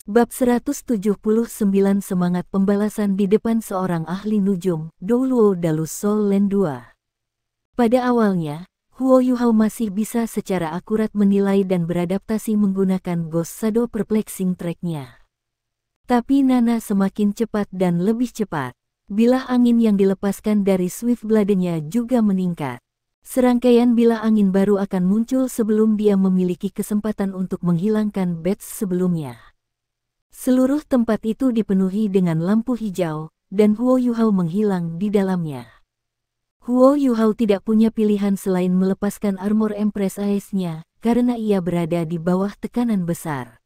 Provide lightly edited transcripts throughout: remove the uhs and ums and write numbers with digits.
Bab 179 Semangat pembalasan di depan seorang ahli nujum, Douluo Dalus Sol Len 2. Pada awalnya, Huo Yuhao masih bisa secara akurat menilai dan beradaptasi menggunakan Ghost Shadow Perplexing Track-nya. Tapi Nana semakin cepat dan lebih cepat. Bilah angin yang dilepaskan dari Swift Blade-nya juga meningkat. Serangkaian bilah angin baru akan muncul sebelum dia memiliki kesempatan untuk menghilangkan bats sebelumnya. Seluruh tempat itu dipenuhi dengan lampu hijau, dan Huo Yuhao menghilang di dalamnya. Huo Yuhao tidak punya pilihan selain melepaskan armor Empress Ice-nya, karena ia berada di bawah tekanan besar.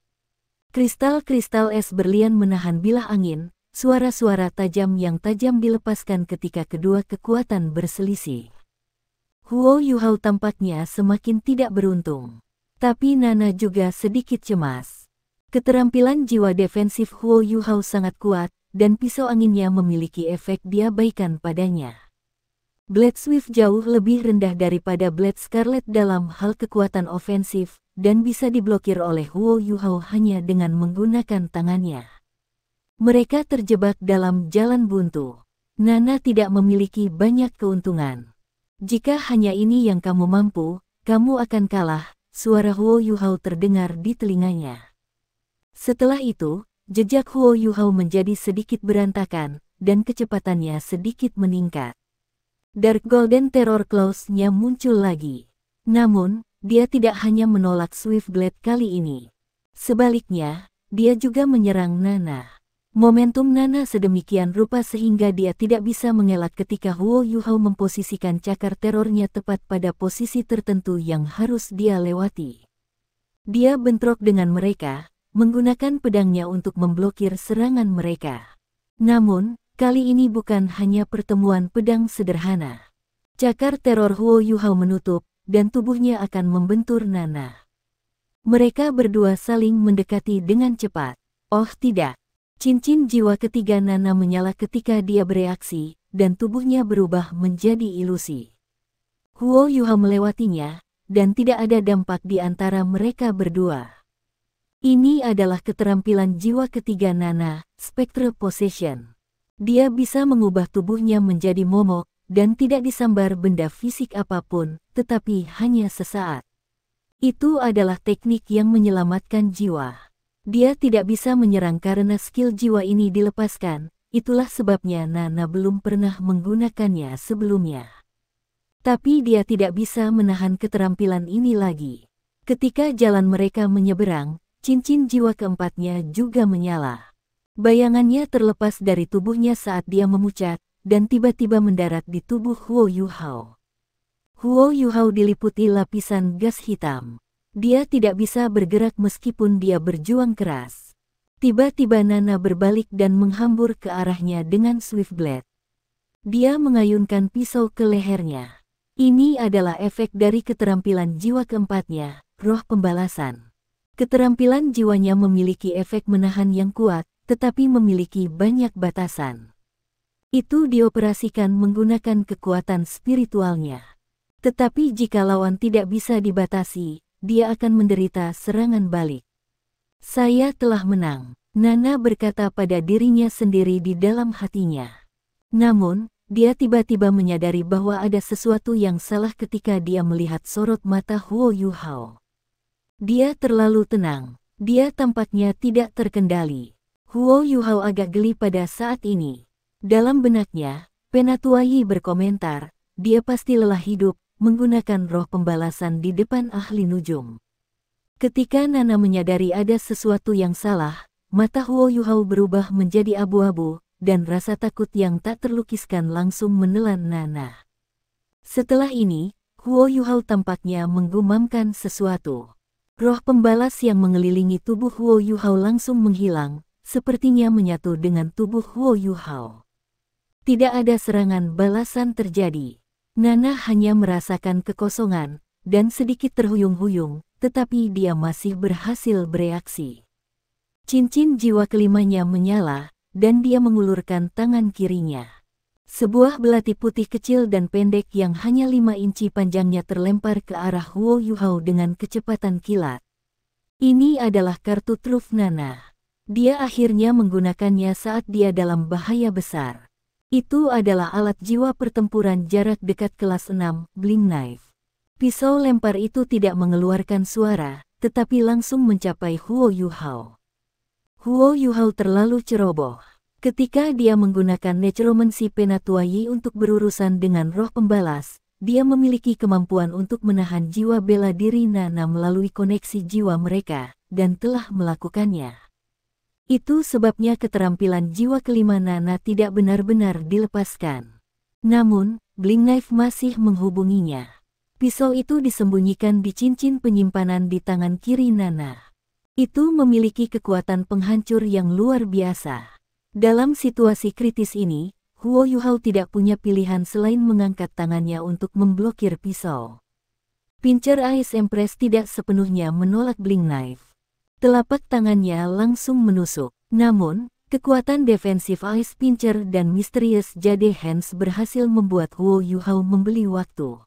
Kristal-kristal es berlian menahan bilah angin, suara-suara tajam yang tajam dilepaskan ketika kedua kekuatan berselisih. Huo Yuhao tampaknya semakin tidak beruntung. Tapi Nana juga sedikit cemas. Keterampilan jiwa defensif Huo Yuhao sangat kuat, dan pisau anginnya memiliki efek diabaikan padanya. Blade Swift jauh lebih rendah daripada Blade Scarlet dalam hal kekuatan ofensif, dan bisa diblokir oleh Huo Yuhao hanya dengan menggunakan tangannya. Mereka terjebak dalam jalan buntu. Nana tidak memiliki banyak keuntungan. Jika hanya ini yang kamu mampu, kamu akan kalah, suara Huo Yuhao terdengar di telinganya. Setelah itu, jejak Huo Yuhao menjadi sedikit berantakan, dan kecepatannya sedikit meningkat. Dark Golden Terror Claws-nya muncul lagi. Namun, dia tidak hanya menolak Swift Blade kali ini. Sebaliknya, dia juga menyerang Nana. Momentum Nana sedemikian rupa sehingga dia tidak bisa mengelak ketika Huo Yuhao memposisikan cakar terornya tepat pada posisi tertentu yang harus dia lewati. Dia bentrok dengan mereka, menggunakan pedangnya untuk memblokir serangan mereka. Namun, kali ini bukan hanya pertemuan pedang sederhana. Cakar teror Huo Yuhao menutup, dan tubuhnya akan membentur Nana. Mereka berdua saling mendekati dengan cepat. Oh tidak! Cincin jiwa ketiga Nana menyala ketika dia bereaksi, dan tubuhnya berubah menjadi ilusi. Huo Yuhao melewatinya, dan tidak ada dampak di antara mereka berdua. Ini adalah keterampilan jiwa ketiga Nana, Spectral Possession. Dia bisa mengubah tubuhnya menjadi momok, dan tidak disambar benda fisik apapun, tetapi hanya sesaat. Itu adalah teknik yang menyelamatkan jiwa. Dia tidak bisa menyerang karena skill jiwa ini dilepaskan, itulah sebabnya Nana belum pernah menggunakannya sebelumnya. Tapi dia tidak bisa menahan keterampilan ini lagi. Ketika jalan mereka menyeberang, cincin jiwa keempatnya juga menyala. Bayangannya terlepas dari tubuhnya saat dia memucat, dan tiba-tiba mendarat di tubuh Huo Yuhao. Huo Yuhao diliputi lapisan gas hitam. Dia tidak bisa bergerak meskipun dia berjuang keras. Tiba-tiba Nana berbalik dan menghambur ke arahnya dengan Swift Blade. Dia mengayunkan pisau ke lehernya. Ini adalah efek dari keterampilan jiwa keempatnya, roh pembalasan. Keterampilan jiwanya memiliki efek menahan yang kuat, tetapi memiliki banyak batasan. Itu dioperasikan menggunakan kekuatan spiritualnya. Tetapi jika lawan tidak bisa dibatasi, dia akan menderita serangan balik. Saya telah menang, Nana berkata pada dirinya sendiri di dalam hatinya. Namun, dia tiba-tiba menyadari bahwa ada sesuatu yang salah ketika dia melihat sorot mata Huo Yuhao. Dia terlalu tenang. Dia tampaknya tidak terkendali. Huo Yuhao agak geli pada saat ini. Dalam benaknya, Penatua Yi berkomentar, dia pasti lelah hidup, menggunakan roh pembalasan di depan ahli nujum. Ketika Nana menyadari ada sesuatu yang salah, mata Huo Yuhao berubah menjadi abu-abu, dan rasa takut yang tak terlukiskan langsung menelan Nana. Setelah ini, Huo Yuhao tampaknya menggumamkan sesuatu. Roh pembalas yang mengelilingi tubuh Huo Yuhao langsung menghilang, sepertinya menyatu dengan tubuh Huo Yuhao. Tidak ada serangan balasan terjadi. Nana hanya merasakan kekosongan, dan sedikit terhuyung-huyung, tetapi dia masih berhasil bereaksi. Cincin jiwa kelimanya menyala, dan dia mengulurkan tangan kirinya. Sebuah belati putih kecil dan pendek yang hanya 5 inci panjangnya terlempar ke arah Huo Yuhao dengan kecepatan kilat. Ini adalah kartu truf Nana. Dia akhirnya menggunakannya saat dia dalam bahaya besar. Itu adalah alat jiwa pertempuran jarak dekat kelas 6, Bling Knife. Pisau lempar itu tidak mengeluarkan suara, tetapi langsung mencapai Huo Yuhao. Huo Yuhao terlalu ceroboh. Ketika dia menggunakan necromancy Penatuai untuk berurusan dengan roh pembalas, dia memiliki kemampuan untuk menahan jiwa bela diri Nana melalui koneksi jiwa mereka, dan telah melakukannya. Itu sebabnya keterampilan jiwa kelima Nana tidak benar-benar dilepaskan. Namun, Bling Knife masih menghubunginya. Pisau itu disembunyikan di cincin penyimpanan di tangan kiri Nana. Itu memiliki kekuatan penghancur yang luar biasa. Dalam situasi kritis ini, Huo Yuhao tidak punya pilihan selain mengangkat tangannya untuk memblokir pisau. Pincer Ice Empress tidak sepenuhnya menolak Bling Knife. Telapak tangannya langsung menusuk. Namun, kekuatan defensif Ice Pincer dan Mysterious Jade Hands berhasil membuat Huo Yuhao membeli waktu.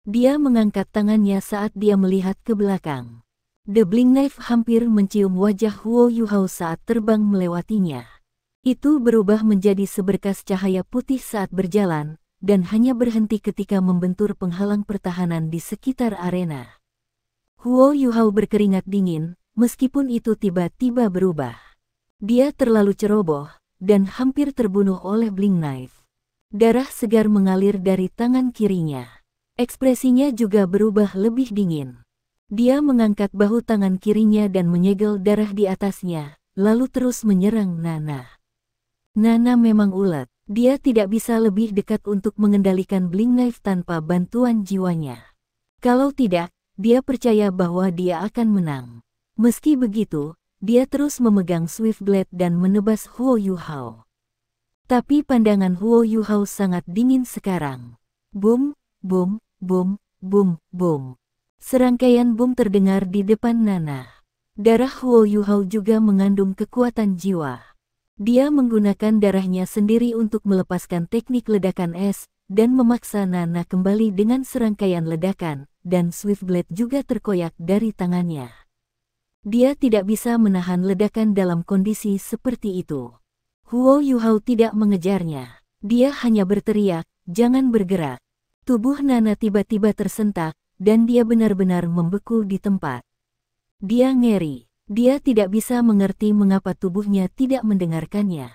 Dia mengangkat tangannya saat dia melihat ke belakang. The Bling Knife hampir mencium wajah Huo Yuhao saat terbang melewatinya. Itu berubah menjadi seberkas cahaya putih saat berjalan, dan hanya berhenti ketika membentur penghalang pertahanan di sekitar arena. Huo Yuhao berkeringat dingin, meskipun itu tiba-tiba berubah. Dia terlalu ceroboh, dan hampir terbunuh oleh Bling Knife. Darah segar mengalir dari tangan kirinya. Ekspresinya juga berubah lebih dingin. Dia mengangkat bahu tangan kirinya dan menyegel darah di atasnya, lalu terus menyerang Nana. Nana memang ulet. Dia tidak bisa lebih dekat untuk mengendalikan Bling Knife tanpa bantuan jiwanya. Kalau tidak, dia percaya bahwa dia akan menang. Meski begitu, dia terus memegang Swift Blade dan menebas Huo Yuhao. Tapi pandangan Huo Yuhao sangat dingin sekarang. Boom, boom, boom, boom, boom. Serangkaian boom terdengar di depan Nana. Darah Huo Yuhao juga mengandung kekuatan jiwa. Dia menggunakan darahnya sendiri untuk melepaskan teknik ledakan es, dan memaksa Nana kembali dengan serangkaian ledakan, dan Swift Blade juga terkoyak dari tangannya. Dia tidak bisa menahan ledakan dalam kondisi seperti itu. Huo Yuhao tidak mengejarnya. Dia hanya berteriak, "Jangan bergerak." Tubuh Nana tiba-tiba tersentak, dan dia benar-benar membeku di tempat. Dia ngeri. Dia tidak bisa mengerti mengapa tubuhnya tidak mendengarkannya.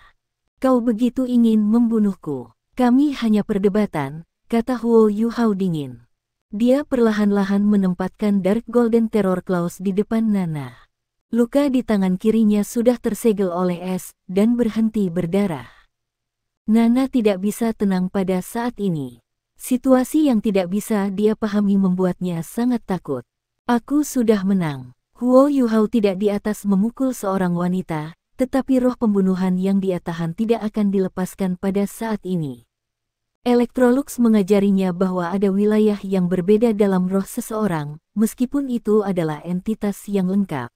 "Kau begitu ingin membunuhku." "Kami hanya perdebatan," kata Huo Yuhao dingin. Dia perlahan-lahan menempatkan Dark Golden Terror Claws di depan Nana. Luka di tangan kirinya sudah tersegel oleh es, dan berhenti berdarah. Nana tidak bisa tenang pada saat ini. Situasi yang tidak bisa dia pahami membuatnya sangat takut. "Aku sudah menang." Huo Yuhao tidak di atas memukul seorang wanita, tetapi roh pembunuhan yang dia tahan tidak akan dilepaskan pada saat ini. Electrolux mengajarinya bahwa ada wilayah yang berbeda dalam roh seseorang, meskipun itu adalah entitas yang lengkap.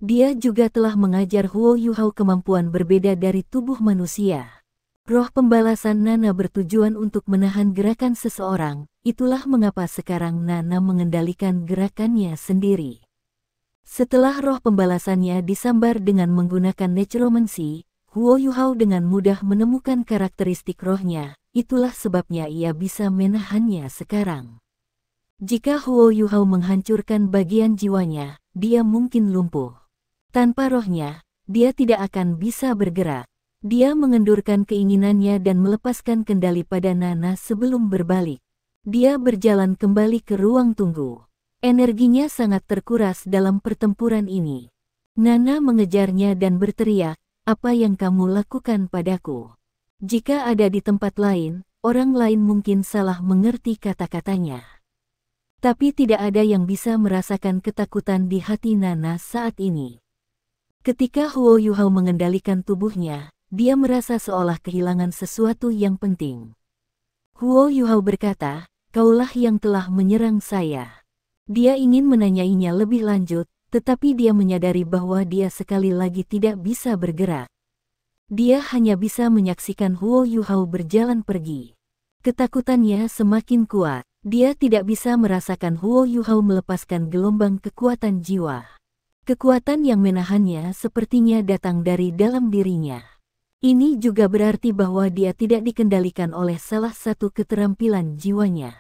Dia juga telah mengajar Huo Yuhao kemampuan berbeda dari tubuh manusia. Roh pembalasan Nana bertujuan untuk menahan gerakan seseorang, itulah mengapa sekarang Nana mengendalikan gerakannya sendiri. Setelah roh pembalasannya disambar dengan menggunakan necromancy, Huo Yuhao dengan mudah menemukan karakteristik rohnya, itulah sebabnya ia bisa menahannya sekarang. Jika Huo Yuhao menghancurkan bagian jiwanya, dia mungkin lumpuh. Tanpa rohnya, dia tidak akan bisa bergerak. Dia mengendurkan keinginannya dan melepaskan kendali pada Nana sebelum berbalik. Dia berjalan kembali ke ruang tunggu. Energinya sangat terkuras dalam pertempuran ini. Nana mengejarnya dan berteriak, "Apa yang kamu lakukan padaku?" Jika ada di tempat lain, orang lain mungkin salah mengerti kata-katanya. Tapi tidak ada yang bisa merasakan ketakutan di hati Nana saat ini. Ketika Huo Yuhao mengendalikan tubuhnya, dia merasa seolah kehilangan sesuatu yang penting. Huo Yuhao berkata, "Kaulah yang telah menyerang saya." Dia ingin menanyainya lebih lanjut, tetapi dia menyadari bahwa dia sekali lagi tidak bisa bergerak. Dia hanya bisa menyaksikan Huo Yuhao berjalan pergi. Ketakutannya semakin kuat. Dia tidak bisa merasakan Huo Yuhao melepaskan gelombang kekuatan jiwa. Kekuatan yang menahannya sepertinya datang dari dalam dirinya. Ini juga berarti bahwa dia tidak dikendalikan oleh salah satu keterampilan jiwanya.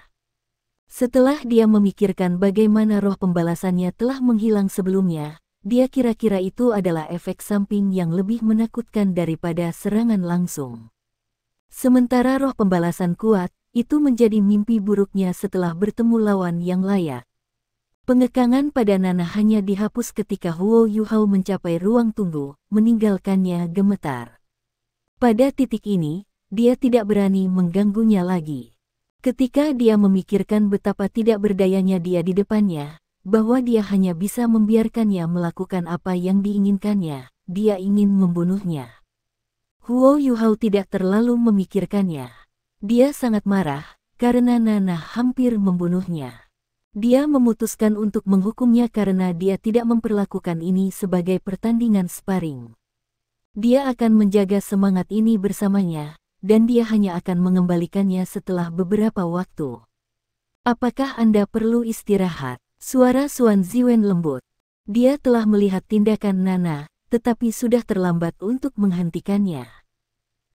Setelah dia memikirkan bagaimana roh pembalasannya telah menghilang sebelumnya, dia kira-kira itu adalah efek samping yang lebih menakutkan daripada serangan langsung. Sementara roh pembalasan kuat, itu menjadi mimpi buruknya setelah bertemu lawan yang layak. Pengekangan pada Nana hanya dihapus ketika Huo Yuhao mencapai ruang tunggu, meninggalkannya gemetar. Pada titik ini, dia tidak berani mengganggunya lagi. Ketika dia memikirkan betapa tidak berdayanya dia di depannya, bahwa dia hanya bisa membiarkannya melakukan apa yang diinginkannya, dia ingin membunuhnya. Huo Yuhao tidak terlalu memikirkannya. Dia sangat marah, karena Nana hampir membunuhnya. Dia memutuskan untuk menghukumnya karena dia tidak memperlakukan ini sebagai pertandingan sparring. Dia akan menjaga semangat ini bersamanya, dan dia hanya akan mengembalikannya setelah beberapa waktu. Apakah Anda perlu istirahat? Suara Xuan Ziwen lembut. Dia telah melihat tindakan Nana, tetapi sudah terlambat untuk menghentikannya.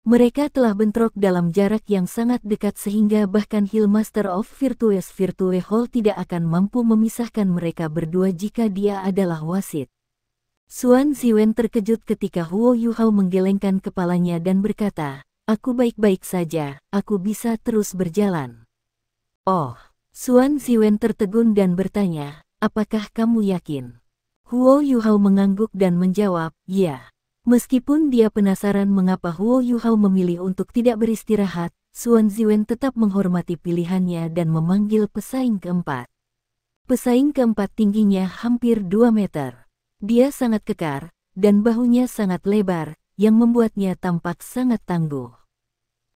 Mereka telah bentrok dalam jarak yang sangat dekat sehingga bahkan Hill Master of Virtues Virtue Hall tidak akan mampu memisahkan mereka berdua jika dia adalah wasit. Xuan Ziwen terkejut ketika Huo Yuhao menggelengkan kepalanya dan berkata, "Aku baik-baik saja, aku bisa terus berjalan." "Oh." Xuan Ziwen tertegun dan bertanya, "Apakah kamu yakin?" Huo Yuhao mengangguk dan menjawab, "Ya." Meskipun dia penasaran mengapa Huo Yuhao memilih untuk tidak beristirahat, Xuan Ziwen tetap menghormati pilihannya dan memanggil pesaing keempat. Pesaing keempat tingginya hampir 2 meter. Dia sangat kekar, dan bahunya sangat lebar, yang membuatnya tampak sangat tangguh.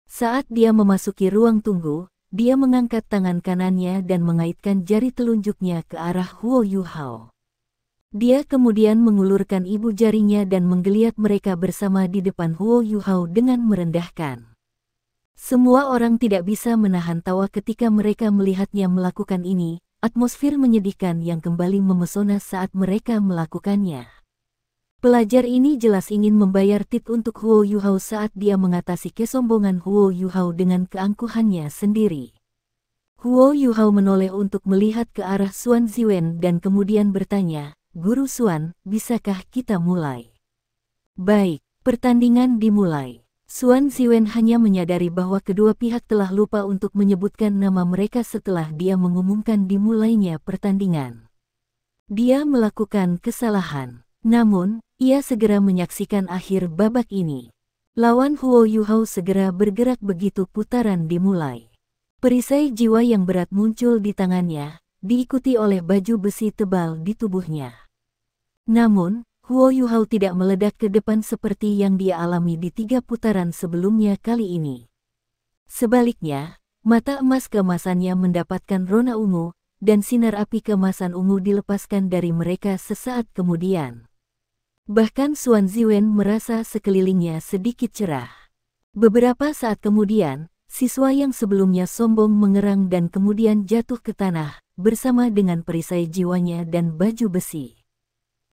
Saat dia memasuki ruang tunggu, dia mengangkat tangan kanannya dan mengaitkan jari telunjuknya ke arah Huo Yuhao. Dia kemudian mengulurkan ibu jarinya dan menggeliat mereka bersama di depan Huo Yuhao dengan merendahkan. Semua orang tidak bisa menahan tawa ketika mereka melihatnya melakukan ini. Atmosfer menyedihkan yang kembali memesona saat mereka melakukannya. Pelajar ini jelas ingin membayar tit untuk Huo Yuhao saat dia mengatasi kesombongan Huo Yuhao dengan keangkuhannya sendiri. Huo Yuhao menoleh untuk melihat ke arah Xuan Ziwen dan kemudian bertanya, "Guru Xuan, bisakah kita mulai?" "Baik." Pertandingan dimulai. Xuan Ziwen hanya menyadari bahwa kedua pihak telah lupa untuk menyebutkan nama mereka setelah dia mengumumkan dimulainya pertandingan. Dia melakukan kesalahan. Namun, ia segera menyaksikan akhir babak ini. Lawan Huo Yuhao segera bergerak begitu putaran dimulai. Perisai jiwa yang berat muncul di tangannya, diikuti oleh baju besi tebal di tubuhnya. Namun, Huo Yuhao tidak meledak ke depan seperti yang dia alami di 3 putaran sebelumnya kali ini. Sebaliknya, mata emas keemasannya mendapatkan rona ungu, dan sinar api keemasan ungu dilepaskan dari mereka sesaat kemudian. Bahkan Xuan Ziwen merasa sekelilingnya sedikit cerah. Beberapa saat kemudian, siswa yang sebelumnya sombong mengerang dan kemudian jatuh ke tanah, bersama dengan perisai jiwanya dan baju besi.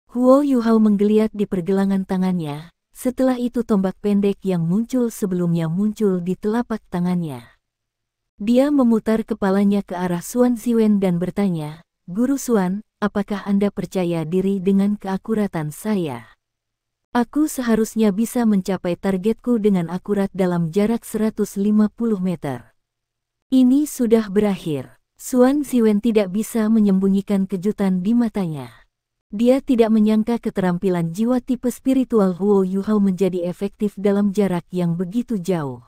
Huo Yuhao menggeliat di pergelangan tangannya, setelah itu tombak pendek yang muncul sebelumnya muncul di telapak tangannya. Dia memutar kepalanya ke arah Xuan Ziwen dan bertanya, "Guru Xuan, apakah Anda percaya diri dengan keakuratan saya? Aku seharusnya bisa mencapai targetku dengan akurat dalam jarak 150 meter. Ini sudah berakhir." Xuan Ziwen tidak bisa menyembunyikan kejutan di matanya. Dia tidak menyangka keterampilan jiwa tipe spiritual Huo Yuhao menjadi efektif dalam jarak yang begitu jauh.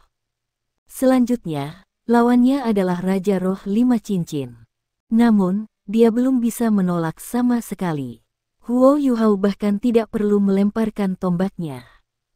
Selanjutnya, lawannya adalah Raja Roh 5 Cincin. Namun, dia belum bisa menolak sama sekali. Huo Yuhao bahkan tidak perlu melemparkan tombaknya.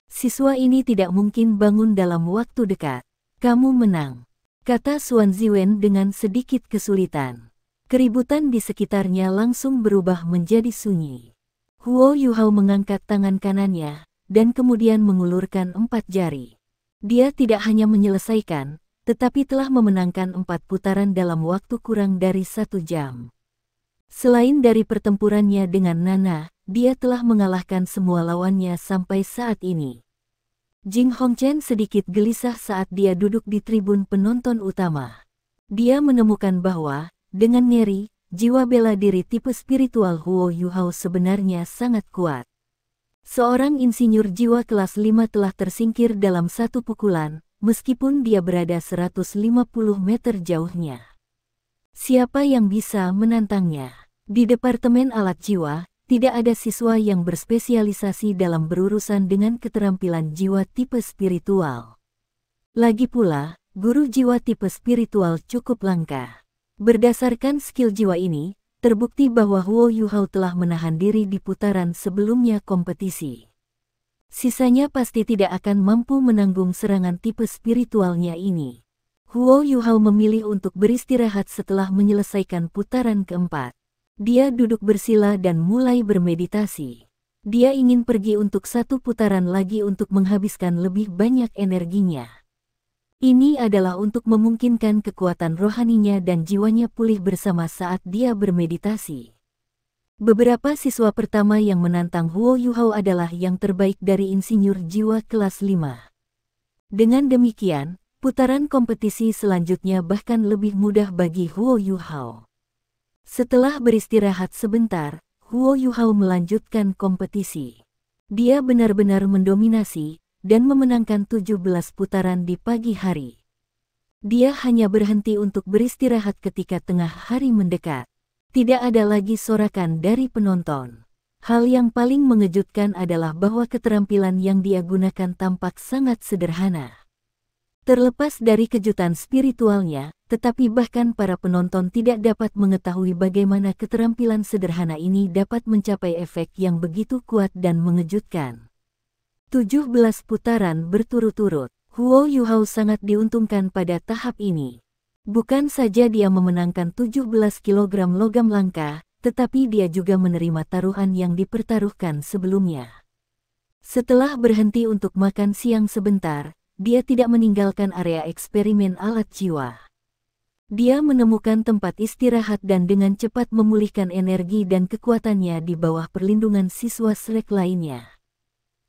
Siswa ini tidak mungkin bangun dalam waktu dekat. "Kamu menang," kata Xuan Ziwen dengan sedikit kesulitan. Keributan di sekitarnya langsung berubah menjadi sunyi. Huo Yuhao mengangkat tangan kanannya, dan kemudian mengulurkan 4 jari. Dia tidak hanya menyelesaikan, tetapi telah memenangkan 4 putaran dalam waktu kurang dari 1 jam. Selain dari pertempurannya dengan Nana, dia telah mengalahkan semua lawannya sampai saat ini. Jing Hongchen sedikit gelisah saat dia duduk di tribun penonton utama. Dia menemukan bahwa, dengan nyeri, jiwa bela diri tipe spiritual Huo Yuhao sebenarnya sangat kuat. Seorang insinyur jiwa kelas 5 telah tersingkir dalam satu pukulan, meskipun dia berada 150 meter jauhnya. Siapa yang bisa menantangnya? Di Departemen Alat Jiwa, tidak ada siswa yang berspesialisasi dalam berurusan dengan keterampilan jiwa tipe spiritual. Lagi pula, guru jiwa tipe spiritual cukup langka. Berdasarkan skill jiwa ini, terbukti bahwa Huo Yuhao telah menahan diri di putaran sebelumnya kompetisi. Sisanya pasti tidak akan mampu menanggung serangan tipe spiritualnya ini. Huo Yuhao memilih untuk beristirahat setelah menyelesaikan putaran keempat. Dia duduk bersila dan mulai bermeditasi. Dia ingin pergi untuk satu putaran lagi untuk menghabiskan lebih banyak energinya. Ini adalah untuk memungkinkan kekuatan rohaninya dan jiwanya pulih bersama saat dia bermeditasi. Beberapa siswa pertama yang menantang Huo Yuhao adalah yang terbaik dari insinyur jiwa kelas 5. Dengan demikian, putaran kompetisi selanjutnya bahkan lebih mudah bagi Huo Yuhao. Setelah beristirahat sebentar, Huo Yuhao melanjutkan kompetisi. Dia benar-benar mendominasi dan memenangkan 17 putaran di pagi hari. Dia hanya berhenti untuk beristirahat ketika tengah hari mendekat. Tidak ada lagi sorakan dari penonton. Hal yang paling mengejutkan adalah bahwa keterampilan yang dia gunakan tampak sangat sederhana. Terlepas dari kejutan spiritualnya, tetapi bahkan para penonton tidak dapat mengetahui bagaimana keterampilan sederhana ini dapat mencapai efek yang begitu kuat dan mengejutkan. 17 putaran berturut-turut, Huo Yuhao sangat diuntungkan pada tahap ini. Bukan saja dia memenangkan 17 kg logam langka, tetapi dia juga menerima taruhan yang dipertaruhkan sebelumnya. Setelah berhenti untuk makan siang sebentar, dia tidak meninggalkan area eksperimen alat jiwa. Dia menemukan tempat istirahat dan dengan cepat memulihkan energi dan kekuatannya di bawah perlindungan siswa selek lainnya.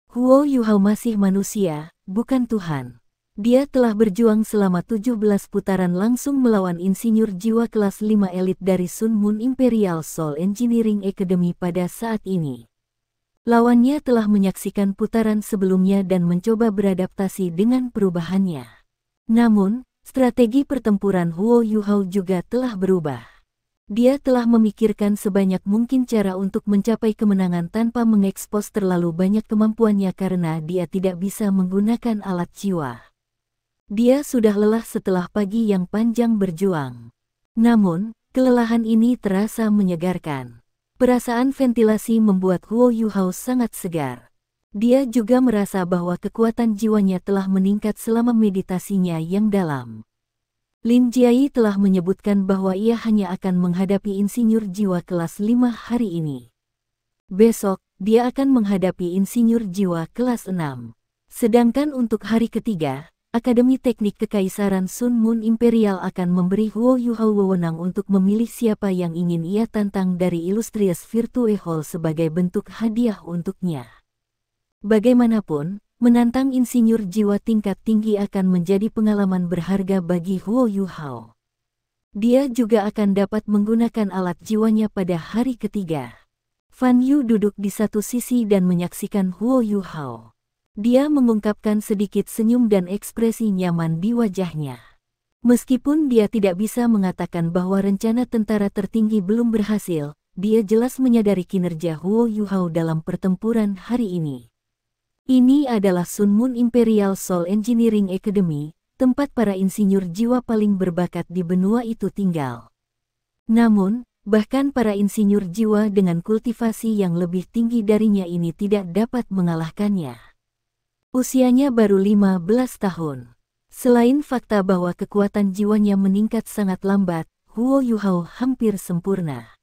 Huo Yuhao masih manusia, bukan Tuhan. Dia telah berjuang selama 17 putaran langsung melawan insinyur jiwa kelas 5 elit dari Sun Moon Imperial Soul Engineering Academy pada saat ini. Lawannya telah menyaksikan putaran sebelumnya dan mencoba beradaptasi dengan perubahannya. Namun, strategi pertempuran Huo Yuhao juga telah berubah. Dia telah memikirkan sebanyak mungkin cara untuk mencapai kemenangan tanpa mengekspos terlalu banyak kemampuannya karena dia tidak bisa menggunakan alat jiwa. Dia sudah lelah setelah pagi yang panjang berjuang. Namun, kelelahan ini terasa menyegarkan. Perasaan ventilasi membuat Huo Yuhao sangat segar. Dia juga merasa bahwa kekuatan jiwanya telah meningkat selama meditasinya yang dalam. Lin Jiai telah menyebutkan bahwa ia hanya akan menghadapi insinyur jiwa kelas 5 hari ini. Besok, dia akan menghadapi insinyur jiwa kelas 6. Sedangkan untuk hari ketiga, Akademi Teknik Kekaisaran Sun Moon Imperial akan memberi Huo Yuhao wewenang untuk memilih siapa yang ingin ia tantang dari Illustrious Virtue Hall sebagai bentuk hadiah untuknya. Bagaimanapun, menantang insinyur jiwa tingkat tinggi akan menjadi pengalaman berharga bagi Huo Yuhao. Dia juga akan dapat menggunakan alat jiwanya pada hari ketiga. Fan Yu duduk di satu sisi dan menyaksikan Huo Yuhao. Dia mengungkapkan sedikit senyum dan ekspresi nyaman di wajahnya. Meskipun dia tidak bisa mengatakan bahwa rencana tentara tertinggi belum berhasil, dia jelas menyadari kinerja Huo Yuhao dalam pertempuran hari ini. Ini adalah Sun Moon Imperial Soul Engineering Academy, tempat para insinyur jiwa paling berbakat di benua itu tinggal. Namun, bahkan para insinyur jiwa dengan kultivasi yang lebih tinggi darinya ini tidak dapat mengalahkannya. Usianya baru 15 tahun. Selain fakta bahwa kekuatan jiwanya meningkat sangat lambat, Huo Yuhao hampir sempurna.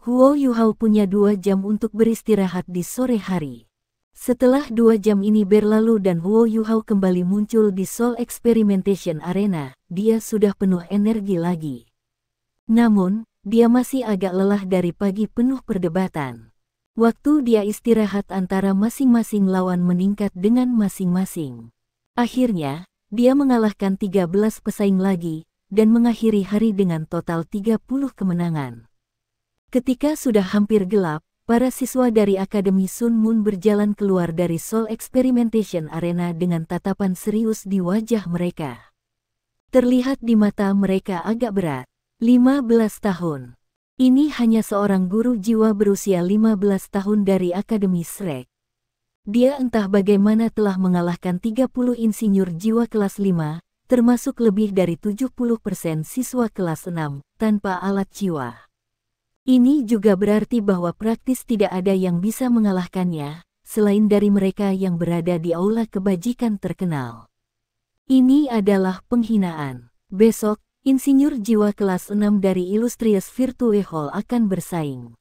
Huo Yuhao punya 2 jam untuk beristirahat di sore hari. Setelah 2 jam ini berlalu dan Huo Yuhao kembali muncul di Soul Experimentation Arena, dia sudah penuh energi lagi. Namun, dia masih agak lelah dari pagi penuh perdebatan. Waktu dia istirahat antara masing-masing lawan meningkat dengan masing-masing. Akhirnya, dia mengalahkan 13 pesaing lagi, dan mengakhiri hari dengan total 30 kemenangan. Ketika sudah hampir gelap, para siswa dari Akademi Sun Moon berjalan keluar dari Seoul Experimentation Arena dengan tatapan serius di wajah mereka. Terlihat di mata mereka agak berat. 15 tahun. Ini hanya seorang guru jiwa berusia 15 tahun dari Akademi Shrek. Dia entah bagaimana telah mengalahkan 30 insinyur jiwa kelas 5, termasuk lebih dari 70% siswa kelas 6, tanpa alat jiwa. Ini juga berarti bahwa praktis tidak ada yang bisa mengalahkannya, selain dari mereka yang berada di aula kebajikan terkenal. Ini adalah penghinaan. Besok, insinyur jiwa kelas 6 dari Illustrious Virtue Hall akan bersaing.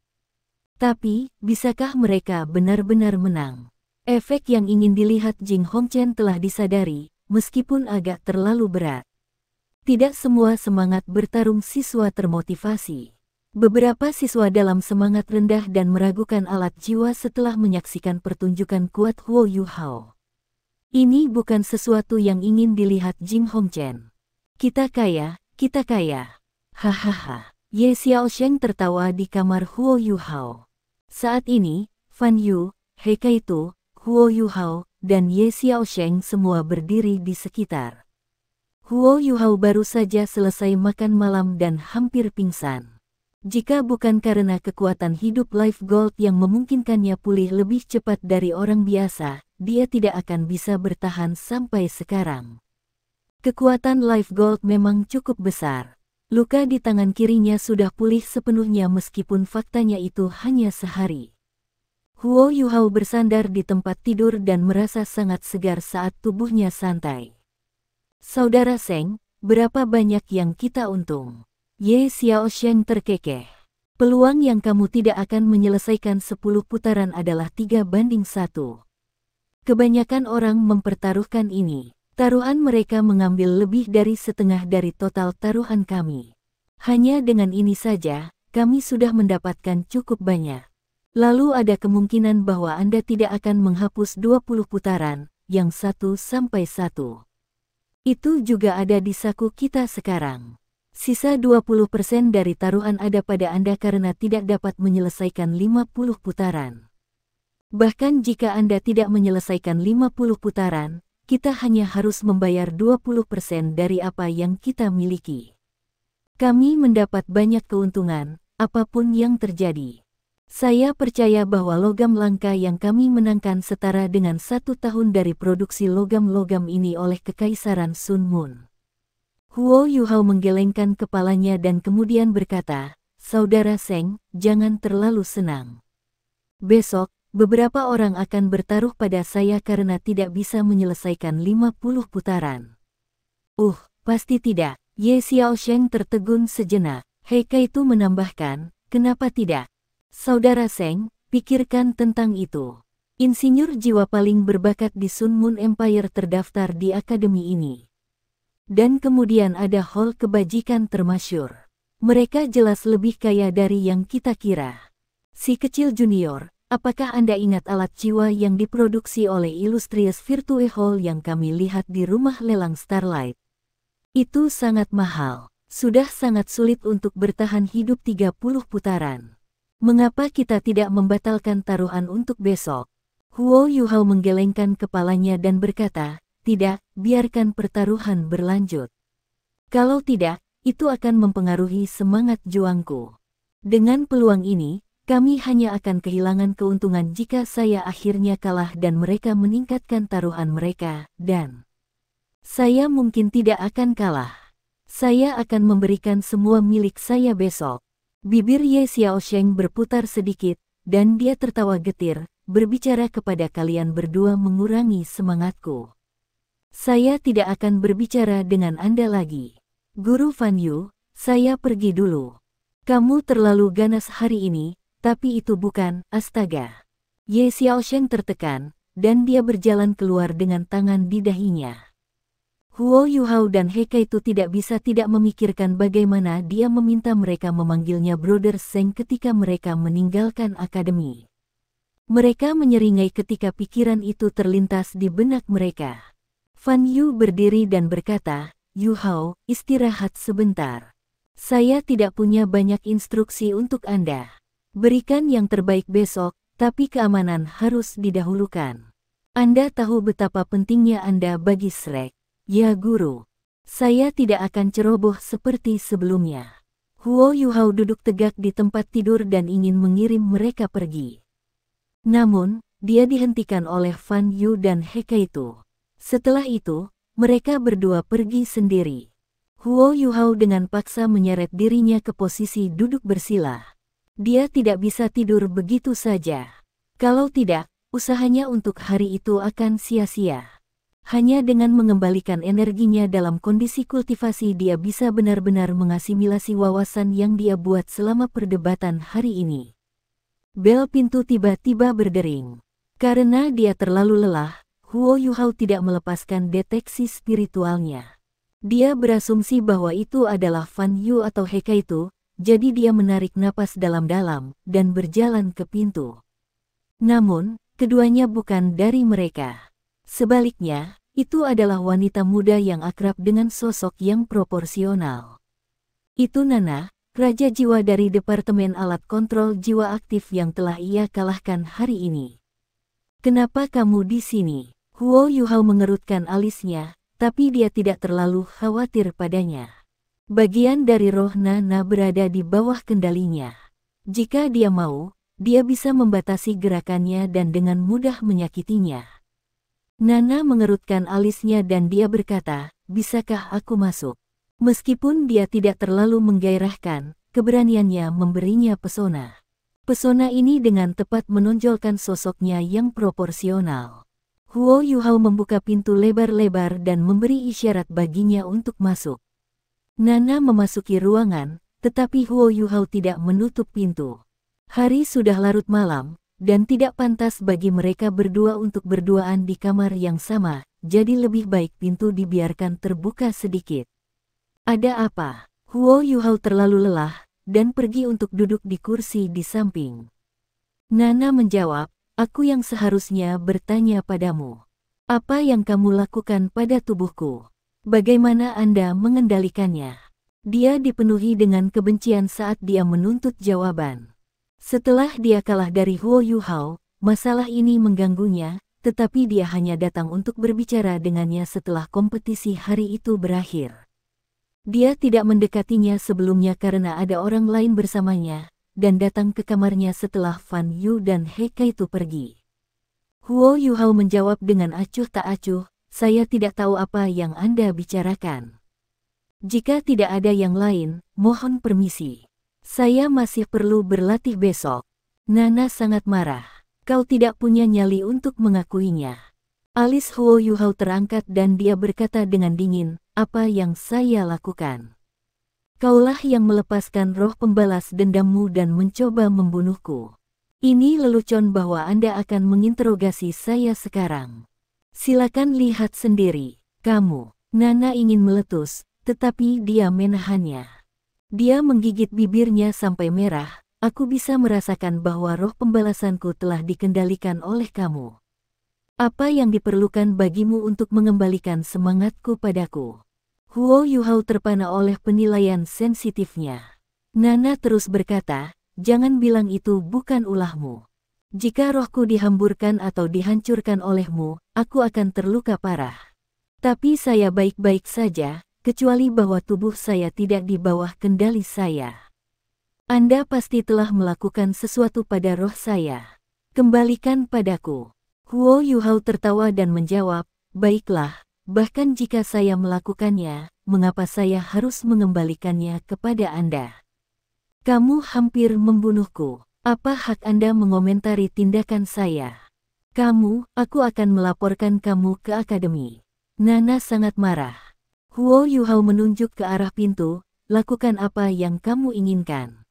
Tapi, bisakah mereka benar-benar menang? Efek yang ingin dilihat Jing Hongchen telah disadari, meskipun agak terlalu berat. Tidak semua semangat bertarung siswa termotivasi. Beberapa siswa dalam semangat rendah dan meragukan alat jiwa setelah menyaksikan pertunjukan kuat Huo Yuhao. Ini bukan sesuatu yang ingin dilihat Jing Hongchen. Kita kaya, kita kaya. Hahaha. Ye Xiaosheng tertawa di kamar Huo Yuhao. Saat ini, Fan Yu, He Kaito, Huo Yuhao, dan Ye Xiaosheng semua berdiri di sekitar. Huo Yuhao baru saja selesai makan malam dan hampir pingsan. Jika bukan karena kekuatan hidup Life Gold yang memungkinkannya pulih lebih cepat dari orang biasa, dia tidak akan bisa bertahan sampai sekarang. Kekuatan Life Gold memang cukup besar. Luka di tangan kirinya sudah pulih sepenuhnya meskipun faktanya itu hanya sehari. Huo Yuhao bersandar di tempat tidur dan merasa sangat segar saat tubuhnya santai. Saudara Seng, berapa banyak yang kita untung? Ye Xiaosheng terkekeh. Peluang yang kamu tidak akan menyelesaikan 10 putaran adalah 3-1. Kebanyakan orang mempertaruhkan ini. Taruhan mereka mengambil lebih dari setengah dari total taruhan kami. Hanya dengan ini saja, kami sudah mendapatkan cukup banyak. Lalu ada kemungkinan bahwa Anda tidak akan menghapus 20 putaran, yang 1-1. Itu juga ada di saku kita sekarang. Sisa 20% dari taruhan ada pada Anda karena tidak dapat menyelesaikan 50 putaran. Bahkan jika Anda tidak menyelesaikan 50 putaran, kita hanya harus membayar 20% dari apa yang kita miliki. Kami mendapat banyak keuntungan, apapun yang terjadi. Saya percaya bahwa logam langka yang kami menangkan setara dengan 1 tahun dari produksi logam-logam ini oleh Kekaisaran Sun Moon. Huo Yuhao menggelengkan kepalanya dan kemudian berkata, Saudara Seng, jangan terlalu senang. Besok, beberapa orang akan bertaruh pada saya karena tidak bisa menyelesaikan 50 putaran. Pasti tidak. Ye Xiaosheng tertegun sejenak. He Kaito menambahkan, kenapa tidak? Saudara Seng, pikirkan tentang itu. Insinyur jiwa paling berbakat di Sun Moon Empire terdaftar di akademi ini. Dan kemudian ada hall kebajikan termasyur. Mereka jelas lebih kaya dari yang kita kira. Si kecil junior, apakah Anda ingat alat jiwa yang diproduksi oleh Illustrious Virtue Hall yang kami lihat di rumah lelang Starlight? Itu sangat mahal. Sudah sangat sulit untuk bertahan hidup 30 putaran. Mengapa kita tidak membatalkan taruhan untuk besok? Huo Yuhao menggelengkan kepalanya dan berkata, tidak, biarkan pertaruhan berlanjut. Kalau tidak, itu akan mempengaruhi semangat juangku. Dengan peluang ini, kami hanya akan kehilangan keuntungan jika saya akhirnya kalah dan mereka meningkatkan taruhan mereka, dan saya mungkin tidak akan kalah. Saya akan memberikan semua milik saya besok. Bibir Ye Xiaosheng berputar sedikit, dan dia tertawa getir, berbicara kepada kalian berdua mengurangi semangatku. Saya tidak akan berbicara dengan Anda lagi. Guru Fan Yu, saya pergi dulu. Kamu terlalu ganas hari ini, tapi itu bukan, astaga. Ye Xiaosheng tertekan, dan dia berjalan keluar dengan tangan di dahinya. Huo Yuhao dan He Kaito tidak bisa tidak memikirkan bagaimana dia meminta mereka memanggilnya Brother Seng ketika mereka meninggalkan akademi. Mereka menyeringai ketika pikiran itu terlintas di benak mereka. Fan Yu berdiri dan berkata, Yu Hao, istirahat sebentar. Saya tidak punya banyak instruksi untuk Anda. Berikan yang terbaik besok, tapi keamanan harus didahulukan. Anda tahu betapa pentingnya Anda bagi Shrek. Ya guru. Saya tidak akan ceroboh seperti sebelumnya. Huo Yuhao duduk tegak di tempat tidur dan ingin mengirim mereka pergi. Namun, dia dihentikan oleh Fan Yu dan Hekaitu. Setelah itu, mereka berdua pergi sendiri. Huo Yuhao dengan paksa menyeret dirinya ke posisi duduk bersila. Dia tidak bisa tidur begitu saja. Kalau tidak, usahanya untuk hari itu akan sia-sia. Hanya dengan mengembalikan energinya dalam kondisi kultivasi dia bisa benar-benar mengasimilasi wawasan yang dia buat selama perdebatan hari ini. Bel pintu tiba-tiba berdering. Karena dia terlalu lelah, Huo Yuhao tidak melepaskan deteksi spiritualnya. Dia berasumsi bahwa itu adalah Fan Yu atau Hekaitu, jadi dia menarik napas dalam-dalam dan berjalan ke pintu. Namun, keduanya bukan dari mereka. Sebaliknya, itu adalah wanita muda yang akrab dengan sosok yang proporsional. Itu Nana, Raja Jiwa dari Departemen Alat Kontrol Jiwa Aktif yang telah ia kalahkan hari ini. Kenapa kamu di sini? Huo Yuhao mengerutkan alisnya, tapi dia tidak terlalu khawatir padanya. Bagian dari roh Nana berada di bawah kendalinya. Jika dia mau, dia bisa membatasi gerakannya dan dengan mudah menyakitinya. Nana mengerutkan alisnya dan dia berkata, bisakah aku masuk? Meskipun dia tidak terlalu menggairahkan, keberaniannya memberinya pesona. Pesona ini dengan tepat menonjolkan sosoknya yang proporsional. Huo Yuhao membuka pintu lebar-lebar dan memberi isyarat baginya untuk masuk. Nana memasuki ruangan, tetapi Huo Yuhao tidak menutup pintu. Hari sudah larut malam, dan tidak pantas bagi mereka berdua untuk berduaan di kamar yang sama, jadi lebih baik pintu dibiarkan terbuka sedikit. Ada apa? Huo Yuhao terlalu lelah, dan pergi untuk duduk di kursi di samping. Nana menjawab, aku yang seharusnya bertanya padamu. Apa yang kamu lakukan pada tubuhku? Bagaimana Anda mengendalikannya? Dia dipenuhi dengan kebencian saat dia menuntut jawaban. Setelah dia kalah dari Huo Yuhao, masalah ini mengganggunya, tetapi dia hanya datang untuk berbicara dengannya setelah kompetisi hari itu berakhir. Dia tidak mendekatinya sebelumnya karena ada orang lain bersamanya, dan datang ke kamarnya setelah Fan Yu dan Hekaitu pergi. Huo Yuhao menjawab dengan acuh tak acuh, saya tidak tahu apa yang Anda bicarakan. Jika tidak ada yang lain, mohon permisi. Saya masih perlu berlatih besok. Nana sangat marah. Kau tidak punya nyali untuk mengakuinya. Alis Huo Yuhao terangkat dan dia berkata dengan dingin, apa yang saya lakukan? Kaulah yang melepaskan roh pembalas dendammu dan mencoba membunuhku. Ini lelucon bahwa Anda akan menginterogasi saya sekarang. Silakan lihat sendiri, kamu. Nana ingin meletus, tetapi dia menahannya. Dia menggigit bibirnya sampai merah, aku bisa merasakan bahwa roh pembalasanku telah dikendalikan oleh kamu. Apa yang diperlukan bagimu untuk mengembalikan semangatku padaku? Huo Yuhao terpana oleh penilaian sensitifnya. Nana terus berkata, jangan bilang itu bukan ulahmu. Jika rohku dihamburkan atau dihancurkan olehmu, aku akan terluka parah. Tapi saya baik-baik saja, kecuali bahwa tubuh saya tidak di bawah kendali saya. Anda pasti telah melakukan sesuatu pada roh saya. Kembalikan padaku. Huo Yuhao tertawa dan menjawab, baiklah, bahkan jika saya melakukannya, mengapa saya harus mengembalikannya kepada Anda? Kamu hampir membunuhku. Apa hak Anda mengomentari tindakan saya? Aku akan melaporkan kamu ke akademi. Nana sangat marah. Huo Yuhao menunjuk ke arah pintu, lakukan apa yang kamu inginkan.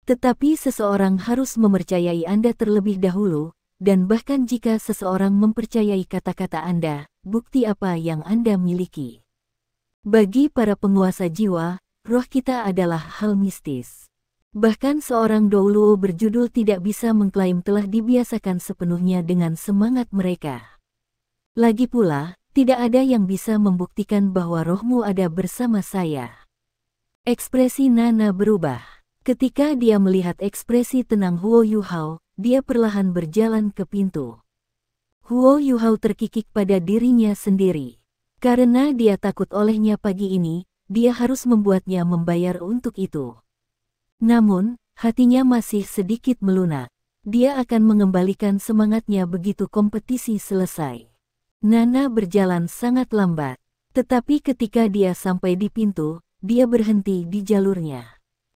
Tetapi seseorang harus mempercayai Anda terlebih dahulu, dan bahkan jika seseorang mempercayai kata-kata Anda, bukti apa yang Anda miliki. Bagi para penguasa jiwa, roh kita adalah hal mistis. Bahkan seorang Douluo berjudul tidak bisa mengklaim telah dibiasakan sepenuhnya dengan semangat mereka. Lagi pula, tidak ada yang bisa membuktikan bahwa rohmu ada bersama saya. Ekspresi Nana berubah. Ketika dia melihat ekspresi tenang Huo Yuhao, dia perlahan berjalan ke pintu. Huo Yuhao terkikik pada dirinya sendiri. Karena dia takut olehnya pagi ini, dia harus membuatnya membayar untuk itu. Namun, hatinya masih sedikit melunak. Dia akan mengembalikan semangatnya begitu kompetisi selesai. Nana berjalan sangat lambat. Tetapi ketika dia sampai di pintu, dia berhenti di jalurnya.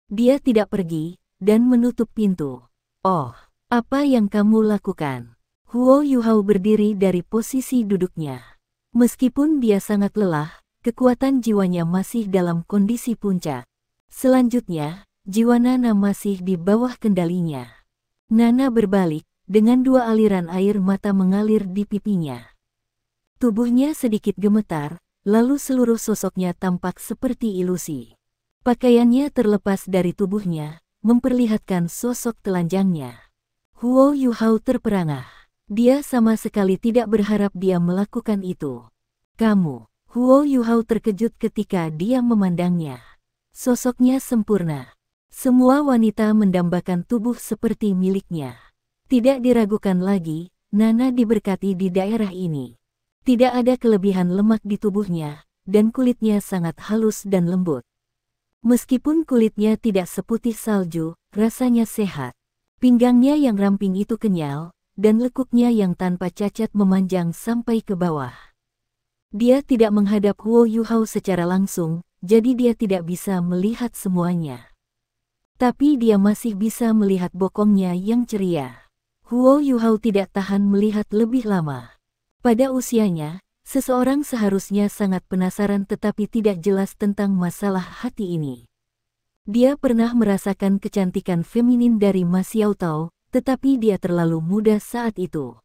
Dia tidak pergi, dan menutup pintu. Oh, apa yang kamu lakukan? Huo Yuhao berdiri dari posisi duduknya. Meskipun dia sangat lelah, kekuatan jiwanya masih dalam kondisi puncak. Selanjutnya, jiwa Nana masih di bawah kendalinya. Nana berbalik, dengan dua aliran air mata mengalir di pipinya. Tubuhnya sedikit gemetar, lalu seluruh sosoknya tampak seperti ilusi. Pakaiannya terlepas dari tubuhnya, memperlihatkan sosok telanjangnya. Huo Yuhao terperangah. Dia sama sekali tidak berharap dia melakukan itu. Kamu, Huo Yuhao terkejut ketika dia memandangnya. Sosoknya sempurna. Semua wanita mendambakan tubuh seperti miliknya. Tidak diragukan lagi, Nana diberkati di daerah ini. Tidak ada kelebihan lemak di tubuhnya, dan kulitnya sangat halus dan lembut. Meskipun kulitnya tidak seputih salju, rasanya sehat. Pinggangnya yang ramping itu kenyal, dan lekuknya yang tanpa cacat memanjang sampai ke bawah. Dia tidak menghadap Huo Yuhao secara langsung, jadi dia tidak bisa melihat semuanya. Tapi dia masih bisa melihat bokongnya yang ceria. Huo Yuhao tidak tahan melihat lebih lama. Pada usianya, seseorang seharusnya sangat penasaran tetapi tidak jelas tentang masalah hati ini. Dia pernah merasakan kecantikan feminin dari Ma Xiaotao, tetapi dia terlalu muda saat itu.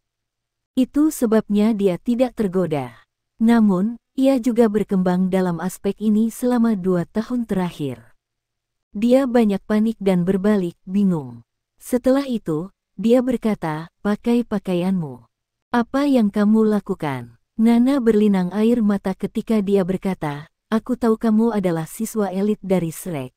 Itu sebabnya dia tidak tergoda. Namun, ia juga berkembang dalam aspek ini selama 2 tahun terakhir. Dia banyak panik dan berbalik, bingung. Setelah itu, dia berkata, pakai pakaianmu. Apa yang kamu lakukan? Nana berlinang air mata ketika dia berkata, aku tahu kamu adalah siswa elit dari Shrek.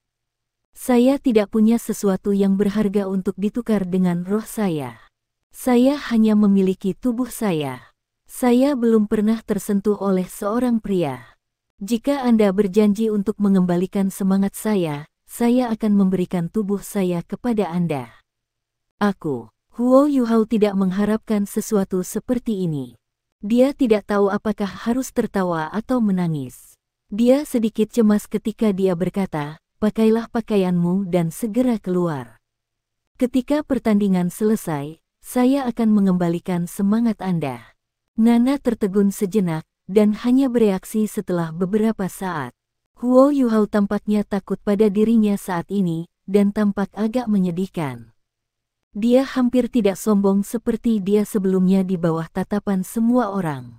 Saya tidak punya sesuatu yang berharga untuk ditukar dengan roh saya. Saya hanya memiliki tubuh saya. Saya belum pernah tersentuh oleh seorang pria. Jika Anda berjanji untuk mengembalikan semangat saya akan memberikan tubuh saya kepada Anda. Aku, Huo Yuhao tidak mengharapkan sesuatu seperti ini. Dia tidak tahu apakah harus tertawa atau menangis. Dia sedikit cemas ketika dia berkata, pakailah pakaianmu dan segera keluar. Ketika pertandingan selesai, saya akan mengembalikan semangat Anda. Nana tertegun sejenak, dan hanya bereaksi setelah beberapa saat. Huo Yuhao tampaknya takut pada dirinya saat ini, dan tampak agak menyedihkan. Dia hampir tidak sombong seperti dia sebelumnya di bawah tatapan semua orang.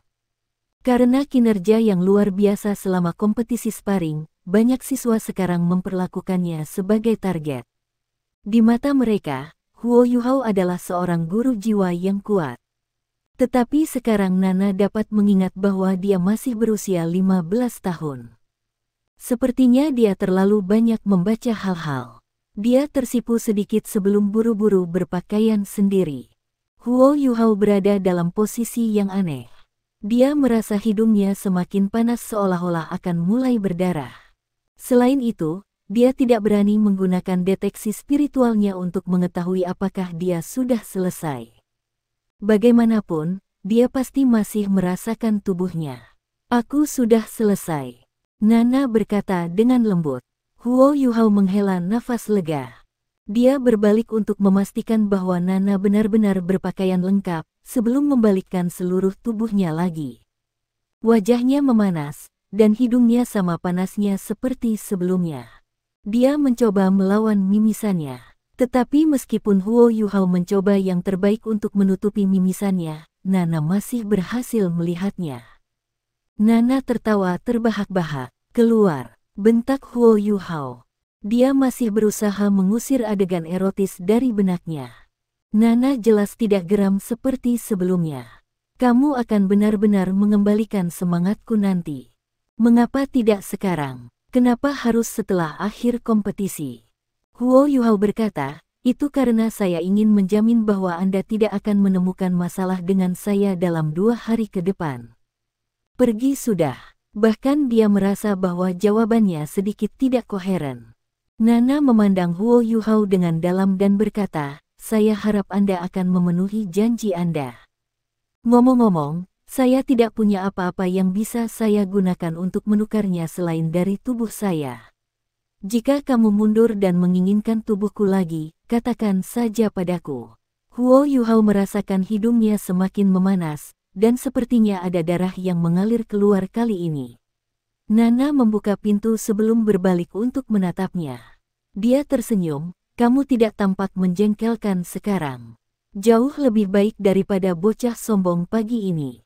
Karena kinerja yang luar biasa selama kompetisi sparring, banyak siswa sekarang memperlakukannya sebagai target. Di mata mereka, Huo Yuhao adalah seorang guru jiwa yang kuat. Tetapi sekarang Nana dapat mengingat bahwa dia masih berusia 15 tahun. Sepertinya dia terlalu banyak membaca hal-hal. Dia tersipu sedikit sebelum buru-buru berpakaian sendiri. Huo Yuhao berada dalam posisi yang aneh. Dia merasa hidungnya semakin panas seolah-olah akan mulai berdarah. Selain itu, dia tidak berani menggunakan deteksi spiritualnya untuk mengetahui apakah dia sudah selesai. Bagaimanapun, dia pasti masih merasakan tubuhnya. Aku sudah selesai. Nana berkata dengan lembut. Huo Yuhao menghela nafas lega. Dia berbalik untuk memastikan bahwa Nana benar-benar berpakaian lengkap sebelum membalikkan seluruh tubuhnya lagi. Wajahnya memanas, dan hidungnya sama panasnya seperti sebelumnya. Dia mencoba melawan mimisannya. Tetapi meskipun Huo Yuhao mencoba yang terbaik untuk menutupi mimisannya, Nana masih berhasil melihatnya. Nana tertawa terbahak-bahak. Keluar, bentak Huo Yuhao. Dia masih berusaha mengusir adegan erotis dari benaknya. Nana jelas tidak geram seperti sebelumnya. Kamu akan benar-benar mengembalikan semangatku nanti. Mengapa tidak sekarang? Kenapa harus setelah akhir kompetisi? Huo Yuhao berkata, itu karena saya ingin menjamin bahwa Anda tidak akan menemukan masalah dengan saya dalam 2 hari ke depan. Pergi sudah. Bahkan dia merasa bahwa jawabannya sedikit tidak koheren. Nana memandang Huo Yuhao dengan dalam dan berkata, saya harap Anda akan memenuhi janji Anda. Ngomong-ngomong, saya tidak punya apa-apa yang bisa saya gunakan untuk menukarnya selain dari tubuh saya. Jika kamu mundur dan menginginkan tubuhku lagi, katakan saja padaku. Huo Yuhao merasakan hidungnya semakin memanas, dan sepertinya ada darah yang mengalir keluar kali ini. Nana membuka pintu sebelum berbalik untuk menatapnya. Dia tersenyum, kamu tidak tampak menjengkelkan sekarang. Jauh lebih baik daripada bocah sombong pagi ini.